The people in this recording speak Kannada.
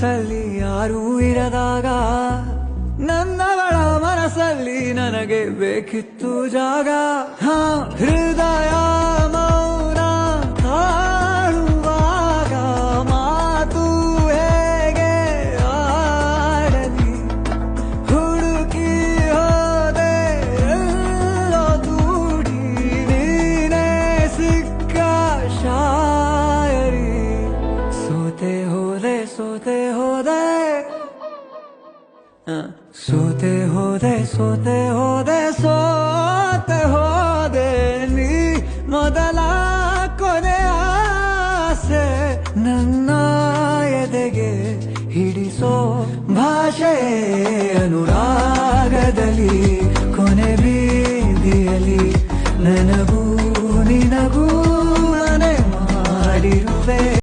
ಮನಸ್ಸಲ್ಲಿ ಯಾರೂ ಇರದಾಗ ನನ್ನವಳ ಮನಸ್ಸಲ್ಲಿ ನನಗೆ ಬೇಕಿತ್ತು ಜಾಗ. ಹೃದಯ ಮೌನ ತಾಳುವಾಗ ಮಾತು ಹೇಗೆ ಆಡಲಿ, ಹುಡುಕಿ ಹೋದೆ ಎಲ್ಲೋ ದೂಡಿ ನೀನೇ ಸಿಕ್ಕ ಶಾಯರಿ. ಸೋತೆ ಹೋದೆ ಸೋತೆ ಹೋದೆ ಸೋತೆ ಹೋದೆ ಸೋತೆ ಹೋದೆ ಸೋತೆ ಹೋದೆ ನೀ ಮೊದಲ ಕೊನೆ ಆಸೆ ನನ್ನ ಎದೆಗೆ ಹಿಡಿಸೋ ಭಾಷೆ ಅನುರಾಗದಲ್ಲಿ ಕೊನೆ ಬೀದಿಯಲ್ಲಿ ನನಗೂ ನಿನಗೂ ಮನೆ ಮಾಡಿರುವೆ.